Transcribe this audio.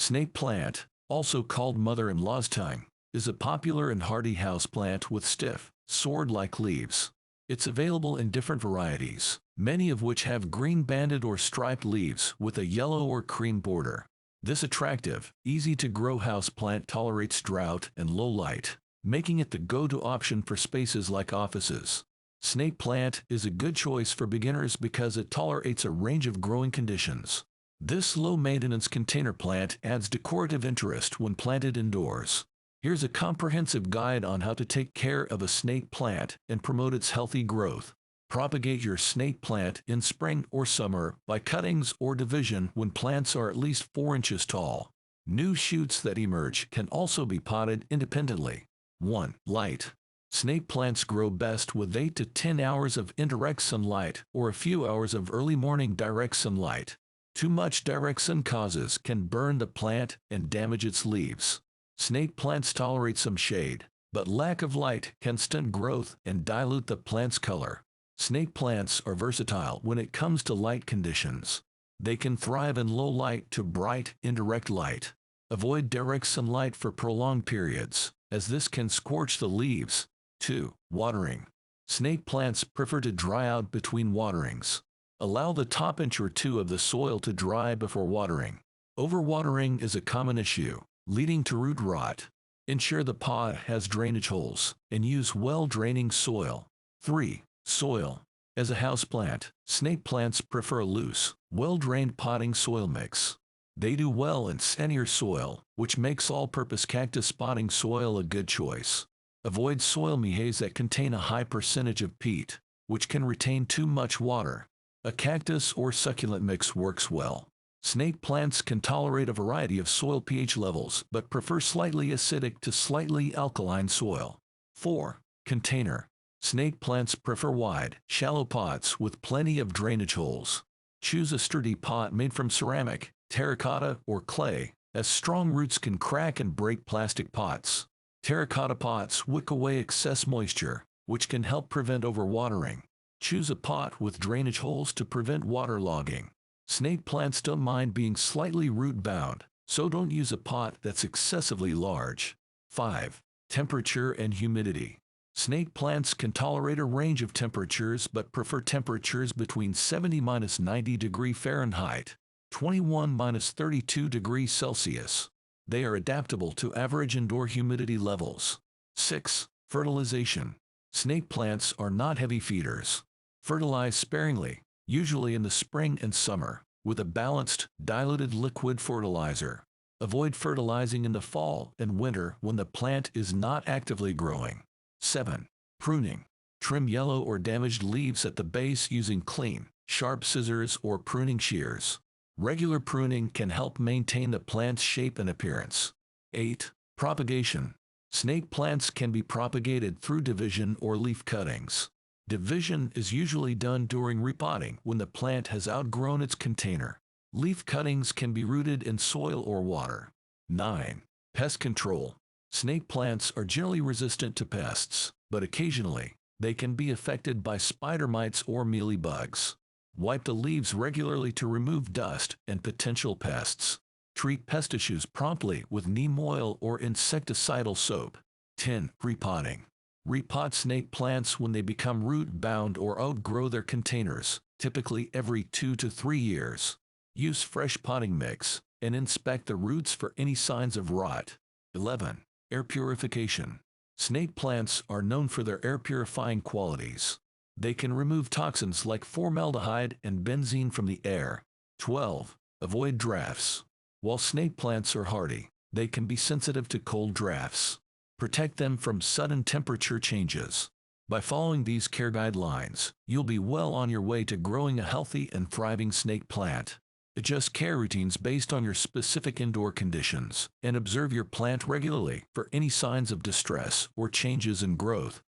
Snake plant, also called mother-in-law's tongue, is a popular and hardy houseplant with stiff, sword-like leaves. It's available in different varieties, many of which have green banded or striped leaves with a yellow or cream border. This attractive, easy-to-grow houseplant tolerates drought and low light, making it the go-to option for spaces like offices. Snake plant is a good choice for beginners because it tolerates a range of growing conditions. This low-maintenance container plant adds decorative interest when planted indoors. Here's a comprehensive guide on how to take care of a snake plant and promote its healthy growth. Propagate your snake plant in spring or summer by cuttings or division when plants are at least 4 inches tall. New shoots that emerge can also be potted independently. 1. Light. Snake plants grow best with 8 to 10 hours of indirect sunlight or a few hours of early morning direct sunlight. Too much direct sun causes can burn the plant and damage its leaves. Snake plants tolerate some shade, but lack of light can stunt growth and dilute the plant's color. Snake plants are versatile when it comes to light conditions. They can thrive in low light to bright, indirect light. Avoid direct sunlight for prolonged periods, as this can scorch the leaves. 2. Watering. Snake plants prefer to dry out between waterings. Allow the top inch or two of the soil to dry before watering. Overwatering is a common issue, leading to root rot. Ensure the pot has drainage holes and use well-draining soil. 3. Soil. As a houseplant, snake plants prefer a loose, well-drained potting soil mix. They do well in sandier soil, which makes all-purpose cactus potting soil a good choice. Avoid soil mehas that contain a high percentage of peat, which can retain too much water. A cactus or succulent mix works well. Snake plants can tolerate a variety of soil pH levels but prefer slightly acidic to slightly alkaline soil. 4. Container. Snake plants prefer wide, shallow pots with plenty of drainage holes. Choose a sturdy pot made from ceramic, terracotta, or clay, as strong roots can crack and break plastic pots. Terracotta pots wick away excess moisture, which can help prevent overwatering. Choose a pot with drainage holes to prevent waterlogging. Snake plants don't mind being slightly root-bound, so don't use a pot that's excessively large. 5. Temperature and humidity. Snake plants can tolerate a range of temperatures but prefer temperatures between 70–90 degrees Fahrenheit, 21–32 degrees Celsius. They are adaptable to average indoor humidity levels. 6. Fertilization. Snake plants are not heavy feeders. Fertilize sparingly, usually in the spring and summer, with a balanced, diluted liquid fertilizer. Avoid fertilizing in the fall and winter when the plant is not actively growing. 7. Pruning. Trim yellow or damaged leaves at the base using clean, sharp scissors or pruning shears. Regular pruning can help maintain the plant's shape and appearance. 8. Propagation. Snake plants can be propagated through division or leaf cuttings. Division is usually done during repotting when the plant has outgrown its container. Leaf cuttings can be rooted in soil or water. 9. Pest control. Snake plants are generally resistant to pests, but occasionally, they can be affected by spider mites or mealybugs. Wipe the leaves regularly to remove dust and potential pests. Treat pest issues promptly with neem oil or insecticidal soap. 10. Repotting. Repot snake plants when they become root-bound or outgrow their containers, typically every 2 to 3 years. Use fresh potting mix and inspect the roots for any signs of rot. 11. Air purification. Snake plants are known for their air purifying qualities. They can remove toxins like formaldehyde and benzene from the air. 12. Avoid drafts. While snake plants are hardy, they can be sensitive to cold drafts. Protect them from sudden temperature changes. By following these care guidelines, you'll be well on your way to growing a healthy and thriving snake plant. Adjust care routines based on your specific indoor conditions, and observe your plant regularly for any signs of distress or changes in growth.